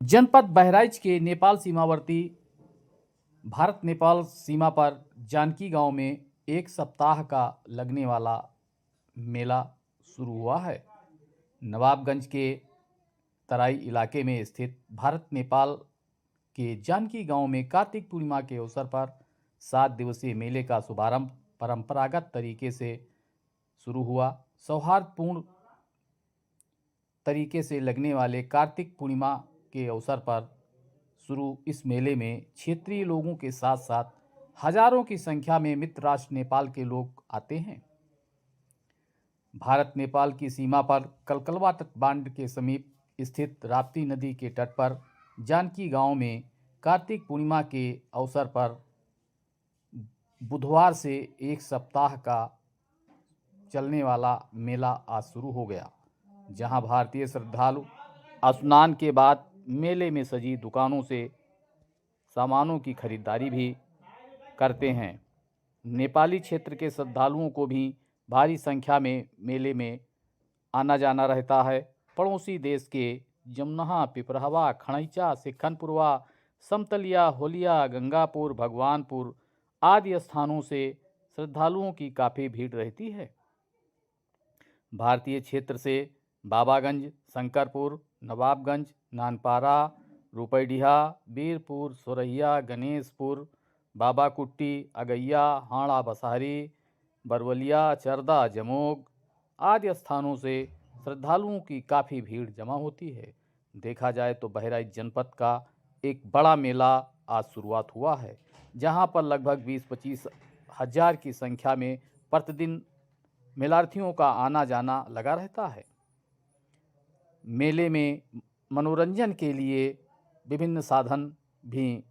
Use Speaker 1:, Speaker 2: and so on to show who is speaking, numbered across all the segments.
Speaker 1: जनपद बहराइच के नेपाल सीमावर्ती भारत नेपाल सीमा पर जानकी गांव में एक सप्ताह का लगने वाला मेला शुरू हुआ है। नवाबगंज के तराई इलाके में स्थित भारत नेपाल के जानकी गांव में कार्तिक पूर्णिमा के अवसर पर 7 दिवसीय मेले का शुभारंभ परंपरागत तरीके से शुरू हुआ। सौहार्दपूर्ण तरीके से लगने वाले कार्तिक पूर्णिमा के अवसर पर शुरू इस मेले में क्षेत्रीय लोगों के साथ साथ हजारों की संख्या में मित्र राष्ट्र नेपाल के लोग आते हैं। भारत नेपाल की सीमा पर कलकलवा तटबांध के समीप स्थित राप्ती नदी के तट पर जानकी गांव में कार्तिक पूर्णिमा के अवसर पर बुधवार से एक सप्ताह का चलने वाला मेला आज शुरू हो गया, जहां भारतीय श्रद्धालु स्नान के बाद मेले में सजी दुकानों से सामानों की खरीदारी भी करते हैं। नेपाली क्षेत्र के श्रद्धालुओं को भी भारी संख्या में मेले में आना जाना रहता है। पड़ोसी देश के जमुनहा, पिपरहवा, खड़ैचा, सिक्खनपुरवा, समतलिया, होलिया, गंगापुर, भगवानपुर आदि स्थानों से श्रद्धालुओं की काफ़ी भीड़ रहती है। भारतीय क्षेत्र से बाबागंज, शंकरपुर, नवाबगंज, नानपारा, रुपैडिहा, बीरपुर, सोरहिया, गणेशपुर, बाबाकुट्टी, अगैया, हाड़ा, बसहरी, बरवलिया, चरदा, जमोग आदि स्थानों से श्रद्धालुओं की काफ़ी भीड़ जमा होती है। देखा जाए तो बहराइच जनपद का एक बड़ा मेला आज शुरुआत हुआ है, जहां पर लगभग 20-25 हज़ार की संख्या में प्रतिदिन मेलार्थियों का आना जाना लगा रहता है। मेले में मनोरंजन के लिए विभिन्न साधन भी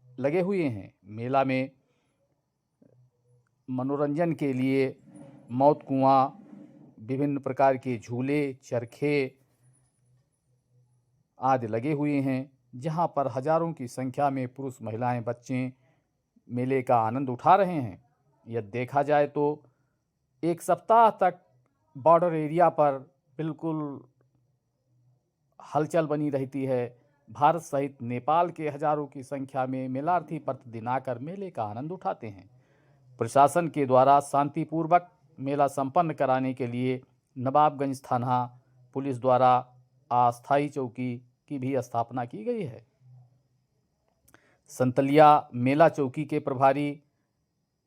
Speaker 1: लगे हुए हैं। मेला में मनोरंजन के लिए मौत कुआं, विभिन्न प्रकार के झूले, चरखे आदि लगे हुए हैं, जहां पर हजारों की संख्या में पुरुष, महिलाएं, बच्चे मेले का आनंद उठा रहे हैं। यह देखा जाए तो एक सप्ताह तक बॉर्डर एरिया पर बिल्कुल हलचल बनी रहती है। भारत सहित नेपाल के हजारों की संख्या में मेलार्थी प्रतिदिन आकर मेले का आनंद उठाते हैं। प्रशासन के द्वारा शांतिपूर्वक मेला संपन्न कराने के लिए नवाबगंज थाना पुलिस द्वारा अस्थायी चौकी की भी स्थापना की गई है। संतलिया मेला चौकी के प्रभारी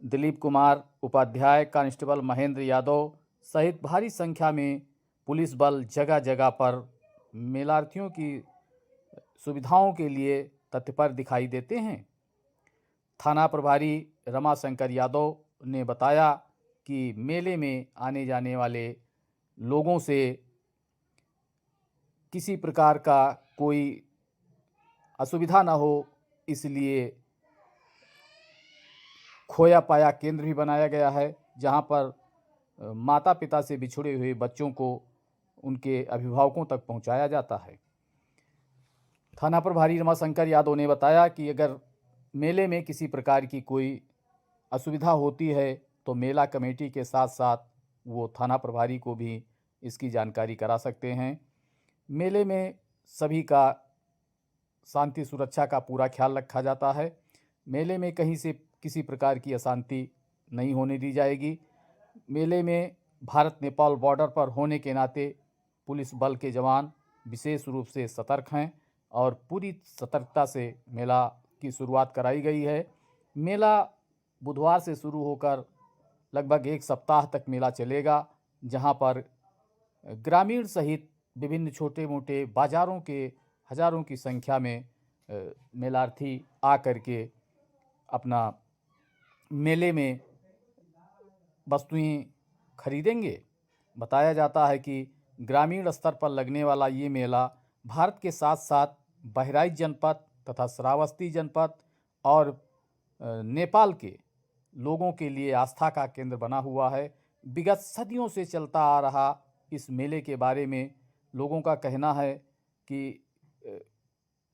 Speaker 1: दिलीप कुमार उपाध्याय, कांस्टेबल महेंद्र यादव सहित भारी संख्या में पुलिस बल जगह जगह पर मेलार्थियों की सुविधाओं के लिए तत्पर दिखाई देते हैं। थाना प्रभारी रमाशंकर यादव ने बताया कि मेले में आने जाने वाले लोगों से किसी प्रकार का कोई असुविधा न हो, इसलिए खोया पाया केंद्र भी बनाया गया है, जहां पर माता पिता से बिछुड़े हुए बच्चों को उनके अभिभावकों तक पहुंचाया जाता है। थाना प्रभारी रमाशंकर यादव ने बताया कि अगर मेले में किसी प्रकार की कोई असुविधा होती है तो मेला कमेटी के साथ साथ वो थाना प्रभारी को भी इसकी जानकारी करा सकते हैं। मेले में सभी का शांति सुरक्षा का पूरा ख्याल रखा जाता है। मेले में कहीं से किसी प्रकार की अशांति नहीं होने दी जाएगी। मेले में भारत नेपाल बॉर्डर पर होने के नाते पुलिस बल के जवान विशेष रूप से सतर्क हैं और पूरी सतर्कता से मेला की शुरुआत कराई गई है। मेला बुधवार से शुरू होकर लगभग एक सप्ताह तक मेला चलेगा, जहां पर ग्रामीण सहित विभिन्न छोटे मोटे बाज़ारों के हजारों की संख्या में मेलार्थी आकर के अपना मेले में वस्तुएं खरीदेंगे। बताया जाता है कि ग्रामीण स्तर पर लगने वाला ये मेला भारत के साथ साथ बहराइच जनपद तथा श्रावस्ती जनपद और नेपाल के लोगों के लिए आस्था का केंद्र बना हुआ है। विगत सदियों से चलता आ रहा इस मेले के बारे में लोगों का कहना है कि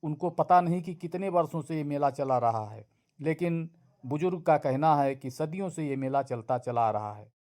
Speaker 1: उनको पता नहीं कि कितने वर्षों से ये मेला चला रहा है, लेकिन बुजुर्ग का कहना है कि सदियों से ये मेला चलता चला आ रहा है।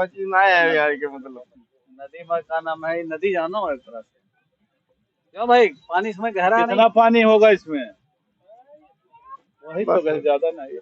Speaker 2: समझ में ना आया यार के मतलब
Speaker 3: नदी में का नाम है, नदी जानो एक तरह से। क्यों भाई, पानी इसमें गहरा नहीं?
Speaker 4: कितना पानी होगा इसमें? वही तो
Speaker 2: बस।
Speaker 4: ज्यादा नहीं।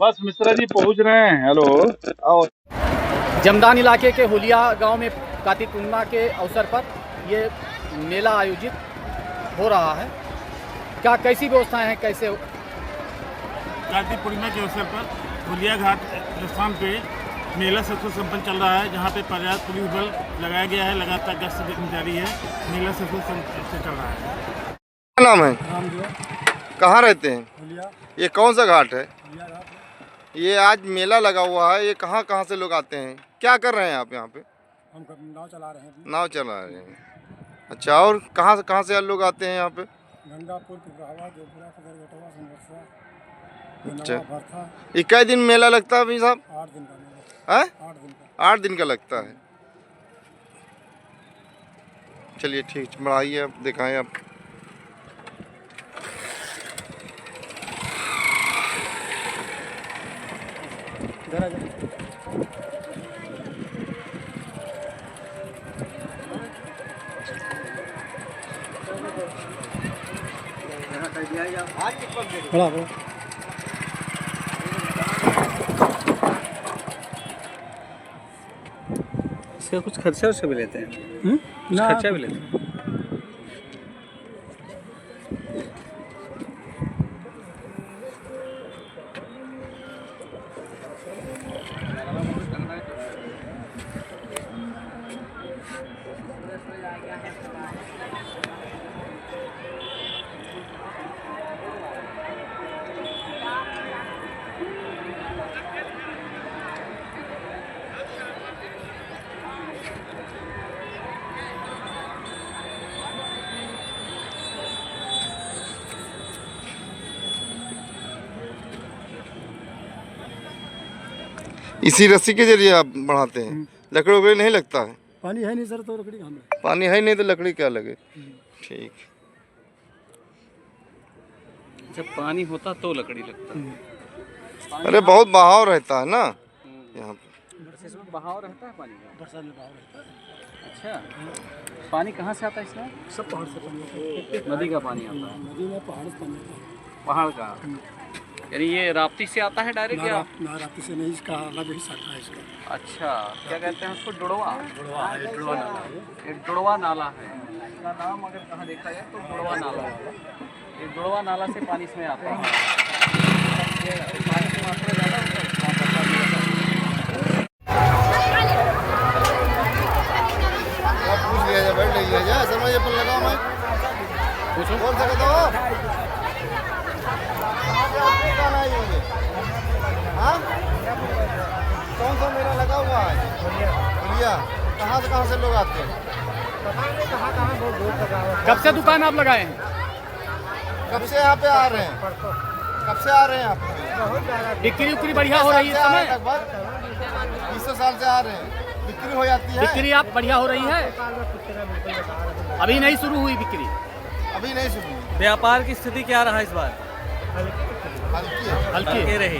Speaker 4: बस मिश्रा जी पहुंच रहे हैं। हेलो, आओ।
Speaker 1: जमदान इलाके के हुलिया गांव में कार्तिक पूर्णिमा के अवसर पर ये मेला आयोजित हो रहा है। क्या कैसी व्यवस्थाएं हैं, कैसे?
Speaker 5: कार्तिक पूर्णिमा के अवसर पर हुलिया घाट स्थान पे मेला सफल संपन्न चल रहा है, जहां पे पर्याप्त पुलिस बल लगाया गया है। लगातार गश्त जारी है। मेला सफल से चल रहा है।
Speaker 2: क्या नाम है? कहाँ रहते हैं? ये कौन सा घाट है? ये आज मेला लगा हुआ है, ये कहाँ से लोग आते हैं? क्या कर रहे हैं आप यहाँ पे?
Speaker 6: हम नाव चला रहे हैं।
Speaker 2: नाव चला रहे हैं। अच्छा, और कहाँ से लोग आते हैं यहाँ पे?
Speaker 6: गंगापुर, पिपरावा, जोपुरा, सदरघाटवा, समरसा,
Speaker 2: अच्छा,
Speaker 6: भरथा।
Speaker 2: ये कई दिन मेला लगता है भाई साहब?
Speaker 6: 8 दिन का मेला।
Speaker 2: है?
Speaker 6: 8 दिन का।
Speaker 2: 8 दिन का लगता है। चलिए ठीक, बढ़ाइए, आप दिखाएं आप।
Speaker 6: बड़ा बड़ा।
Speaker 3: इसका कुछ खर्चा उसे भी लेते हैं?
Speaker 6: ना,
Speaker 3: खर्चा भी लेते हैं।
Speaker 2: इसी रस्सी के जरिए आप बढ़ाते हैं? लकड़ी वकड़ी नहीं लगता है?
Speaker 6: पानी है नहीं सर, तो लकड़ी कहाँ में?
Speaker 2: पानी है नहीं तो लकड़ी क्या लगे? ठीक।
Speaker 3: जब पानी होता तो लकड़ी लगता है।
Speaker 2: अरे बहुत बहाव रहता है ना यहाँ पे।
Speaker 3: इसमें बहाव रहता है पानी का?
Speaker 6: बरसात में बहाव रहता है।
Speaker 3: अच्छा, पानी कहाँ से आता है इसमें?
Speaker 6: सब पहाड़ से पानी आता है।
Speaker 3: नदी का पानी आता है?
Speaker 6: नदी में पहाड़ से पानी आता है।
Speaker 3: पहाड़ का? यानी ये राप्ती से आता है डायरेक्ट या?
Speaker 6: ना राप्ती से नहीं, इसका अलग ही शाखा है इसका।
Speaker 3: अच्छा, क्या कहते हैं उसको? जुड़वा?
Speaker 6: जुड़वा है, जुड़वा नाला है।
Speaker 3: एक जुड़वा नाला है। इसका नाम अगर कहाँ देखा जाए तो जुड़वा नाला है। ये जुड़वा नाला से पानी इसमें आता है। ये पानी की मात्रा ज़्यादा होता है?
Speaker 2: पूछ लिया जाए, बैठ लिया जाए, समझ पर लगा मैं पूछो बोल सकते हो। हाँ, कौन सा मेला लगा हुआ है? हुलिया। कहाँ से लोग आते हैं?
Speaker 1: कब से दुकान आप लगाए हैं?
Speaker 2: कब से यहाँ पे आ रहे हैं? कब से आ रहे हैं आप?
Speaker 1: बिक्री उक्री बढ़िया हो रही है इस समय?
Speaker 2: लगभग 20 साल से आ रहे हैं। बिक्री हो जाती है?
Speaker 1: बिक्री आप बढ़िया हो रही है? अभी नहीं शुरू हुई बिक्री?
Speaker 2: अभी नहीं शुरू।
Speaker 3: व्यापार की स्थिति क्या रहा इस बार?
Speaker 2: हल्की है।
Speaker 1: हल्की
Speaker 3: रही।